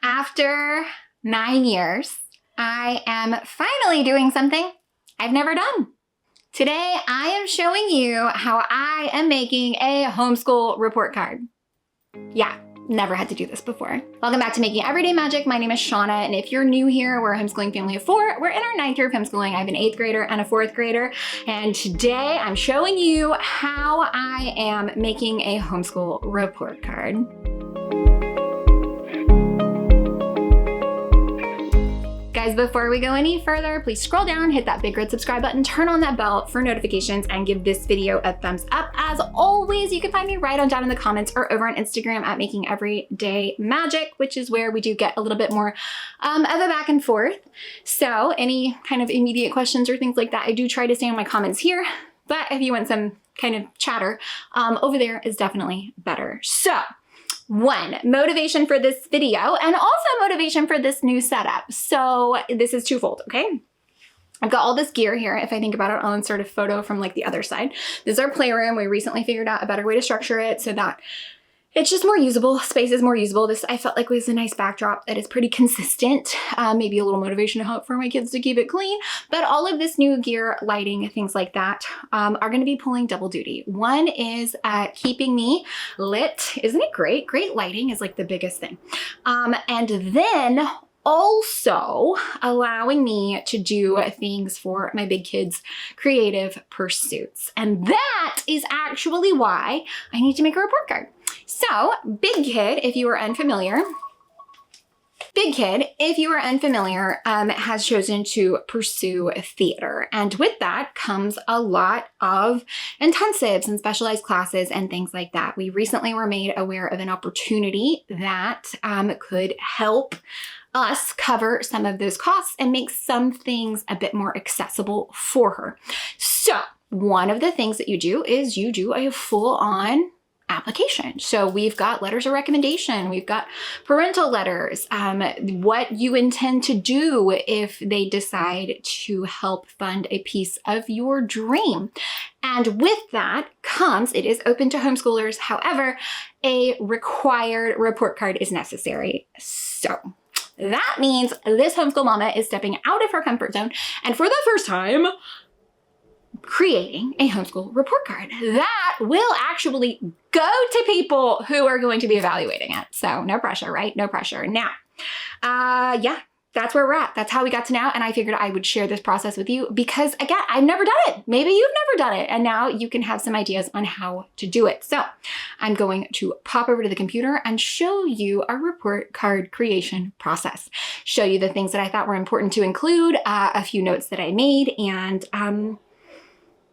after 9 years, I am finally doing something I've never done. Today, I am showing you how I am making a homeschool report card. Yeah, never had to do this before. Welcome back to Making Everyday Magic. My name is Shanna, and if you're new here, we're a homeschooling family of 4. We're in our 9th year of homeschooling. I have an 8th grader and a 4th grader, and today I'm showing you how I am making a homeschool report card. Guys, before we go any further, please scroll down, hit that big red subscribe button, turn on that bell for notifications, and give this video a thumbs up. As always, you can find me right on down in the comments or over on Instagram at Making Everyday Magic, which is where we do get a little bit more of a back and forth. So any kind of immediate questions or things like that, I do try to stay in my comments here, but if you want some kind of chatter, over there is definitely better. So, 1, motivation for this video and also motivation for this new setup. So this is twofold, okay? I've got all this gear here. If I think about it, I'll insert a photo from like the other side. This is our playroom. We recently figured out a better way to structure it so that it's just more usable. Space is more usable. This I felt like was a nice backdrop that is pretty consistent. Maybe a little motivation to help for my kids to keep it clean. But all of this new gear, lighting, things like that are going to be pulling double duty. One is keeping me lit. Isn't it great? Great lighting is like the biggest thing. And then also allowing me to do things for my big kids' creative pursuits. And that is actually why I need to make a report card. So, Big Kid, if you are unfamiliar, has chosen to pursue theater. And with that comes a lot of intensives and specialized classes and things like that. We recently were made aware of an opportunity that could help us cover some of those costs and make some things a bit more accessible for her. So, one of the things that you do is you do a full-on application. So we've got letters of recommendation, we've got parental letters, what you intend to do if they decide to help fund a piece of your dream. And with that comes, it is open to homeschoolers. However, a required report card is necessary. So that means this homeschool mama is stepping out of her comfort zone and for the first time, creating a homeschool report card that will actually go to people who are going to be evaluating it. So no pressure, right? No pressure. Now, yeah, that's where we're at. That's how we got to now. And I figured I would share this process with you because again, I've never done it. Maybe you've never done it. And now you can have some ideas on how to do it. So I'm going to pop over to the computer and show you our report card creation process. Show you the things that I thought were important to include, a few notes that I made, and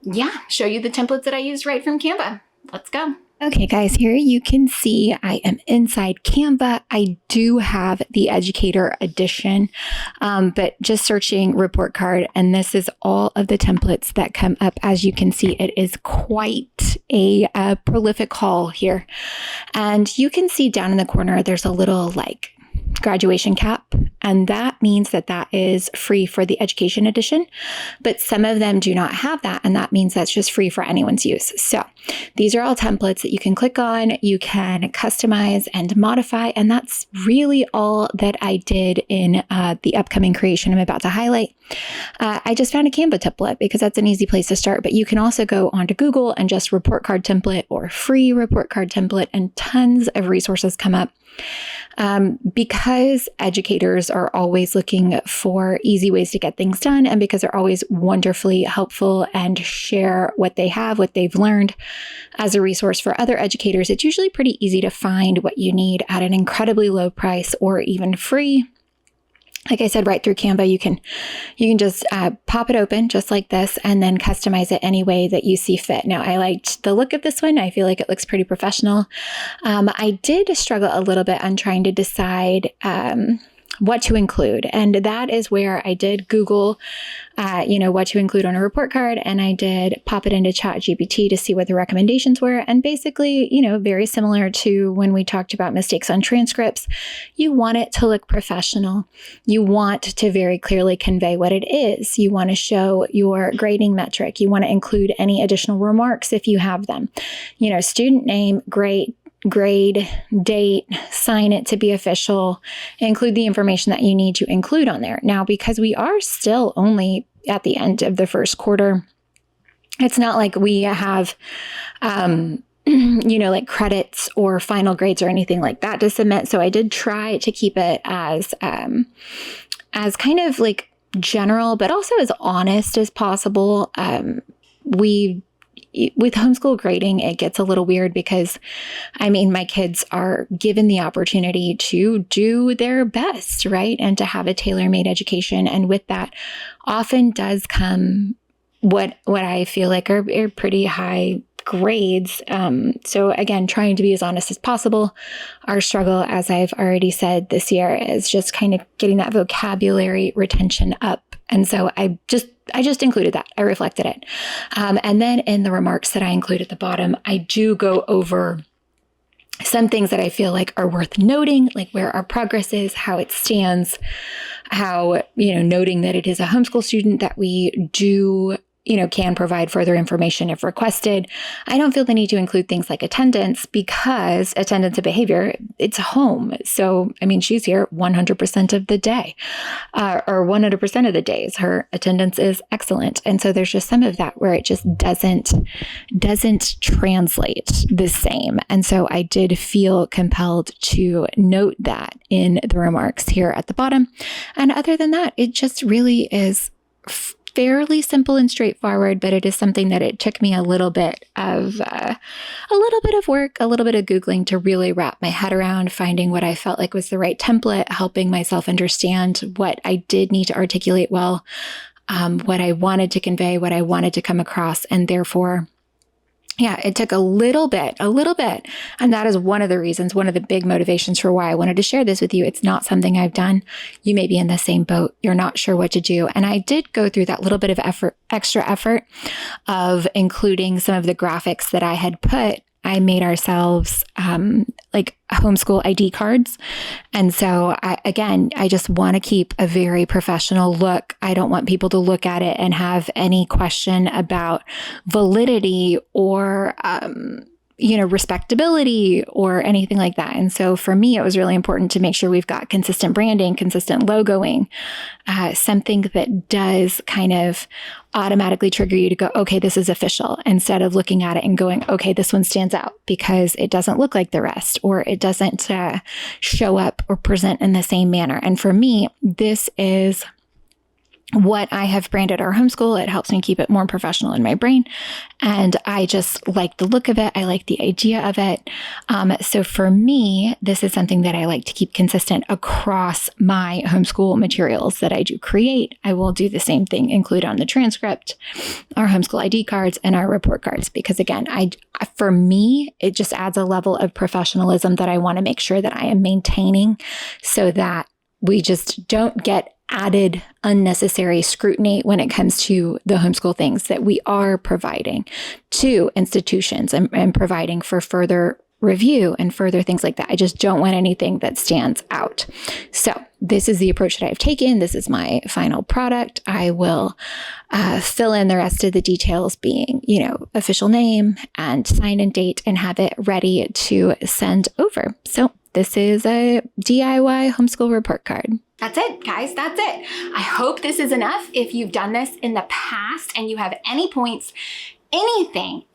yeah, show you the templates that I used right from Canva. Let's go. Okay guys, here you can see I am inside Canva. I do have the Educator edition, but just searching report card, and this is all of the templates that come up. As you can see, it is quite a prolific haul here. And you can see down in the corner, there's a little like graduation cap, and that means that that is free for the education edition, but some of them do not have that, and that means that's just free for anyone's use. So these are all templates that you can click on, you can customize and modify, and that's really all that I did in the upcoming creation I'm about to highlight. I just found a Canva template because that's an easy place to start, but you can also go onto Google and just report card template or free report card template, and tons of resources come up. Because educators are always looking for easy ways to get things done, and because they're always wonderfully helpful and share what they have, what they've learned as a resource for other educators, it's usually pretty easy to find what you need at an incredibly low price or even free. Like I said, right through Canva, you can just pop it open just like this and then customize it any way that you see fit. Now, I liked the look of this one. I feel like it looks pretty professional. I did struggle a little bit on trying to decide what to include. And that is where I did Google, what to include on a report card. And I did pop it into ChatGPT to see what the recommendations were. And basically, very similar to when we talked about mistakes on transcripts, you want it to look professional. You want to very clearly convey what it is. You want to show your grading metric. You want to include any additional remarks if you have them. Student name, grade, grade, date, sign it to be official, include the information that you need to include on there. Now, because we are still only at the end of the first quarter, it's not like we have, like credits or final grades or anything like that to submit. So I did try to keep it as kind of like general, but also as honest as possible. With homeschool grading, it gets a little weird because, my kids are given the opportunity to do their best, right? And to have a tailor-made education. And with that often does come what I feel like are pretty high grades. So again, trying to be as honest as possible. Our struggle, as I've already said this year, is just kind of getting that vocabulary retention up. And so I just included that. I reflected it. And then in the remarks that I include at the bottom, I do go over some things that I feel like are worth noting, like where our progress is, how it stands, how, noting that it is a homeschool student, that we do can provide further information if requested. I don't feel the need to include things like attendance because attendance and behavior, it's home. So, she's here 100% of the day, or 100% of the days. Her attendance is excellent. And so there's just some of that where it just doesn't translate the same. And so I did feel compelled to note that in the remarks here at the bottom. And other than that, it just really is fairly simple and straightforward, but it is something that it took me a little bit of work, a little bit of Googling to really wrap my head around, finding what I felt like was the right template, helping myself understand what I did need to articulate well, what I wanted to convey, what I wanted to come across. And therefore, it took a little bit. And that is one of the reasons, one of the big motivations for why I wanted to share this with you. It's not something I've done. You may be in the same boat. You're not sure what to do. And I did go through that little bit of extra effort of including some of the graphics that I had put. I made ourselves like homeschool ID cards. And so I just want to keep a very professional look. I don't want people to look at it and have any question about validity or, respectability or anything like that. And so for me, it was really important to make sure we've got consistent branding, consistent logoing, something that does kind of automatically trigger you to go, okay, this is official, instead of looking at it and going, okay, this one stands out because it doesn't look like the rest, or it doesn't show up or present in the same manner. And for me, this is what I have branded our homeschool. It helps me keep it more professional in my brain. And I just like the look of it. I like the idea of it. So for me, this is something that I like to keep consistent across my homeschool materials that I do create. I will do the same thing, include on the transcript, our homeschool ID cards, and our report cards. Because again, for me, it just adds a level of professionalism that I want to make sure that I am maintaining so that we just don't get added unnecessary scrutiny when it comes to the homeschool things that we are providing to institutions and providing for further review and further things like that. I just don't want anything that stands out. So this is the approach that I've taken. This is my final product. I will fill in the rest of the details being, official name and sign in date, and have it ready to send over. So this is a DIY homeschool report card. That's it, guys. That's it. I hope this is enough. If you've done this in the past and you have any points, anything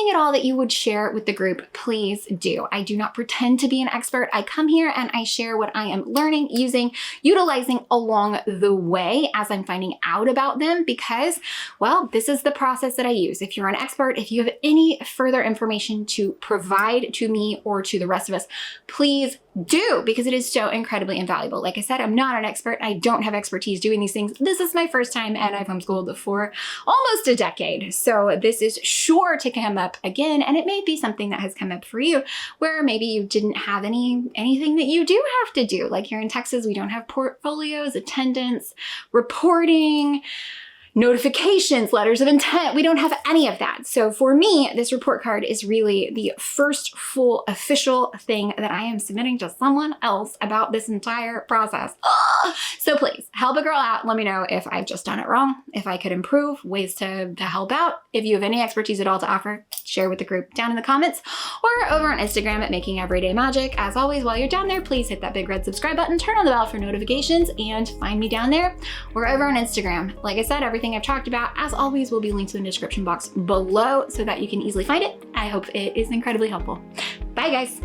at all that you would share with the group, please do. I do not pretend to be an expert. I come here and I share what I am learning, using, utilizing along the way as I'm finding out about them, because, well, this is the process that I use. If you're an expert, if you have any further information to provide to me or to the rest of us, please do, because it is so incredibly invaluable. Like I said, I'm not an expert. I don't have expertise doing these things. This is my first time, and I've homeschooled for almost a decade. So this is sure to come up again, and it may be something that has come up for you where maybe you didn't have anything that you do have to do. Like here in Texas, we don't have portfolios, attendance, reporting, notifications, letters of intent. We don't have any of that. So for me, this report card is really the first full official thing that I am submitting to someone else about this entire process. So please help a girl out. Let me know if I've just done it wrong, if I could improve, ways to help out. If you have any expertise at all to offer, share with the group down in the comments or over on Instagram at Making Everyday Magic. As always, while you're down there, please hit that big red subscribe button, turn on the bell for notifications, and find me down there or over on Instagram. Like I said, everything I've talked about, as always, will be linked in the description box below so that you can easily find it. I hope it is incredibly helpful. Bye, guys.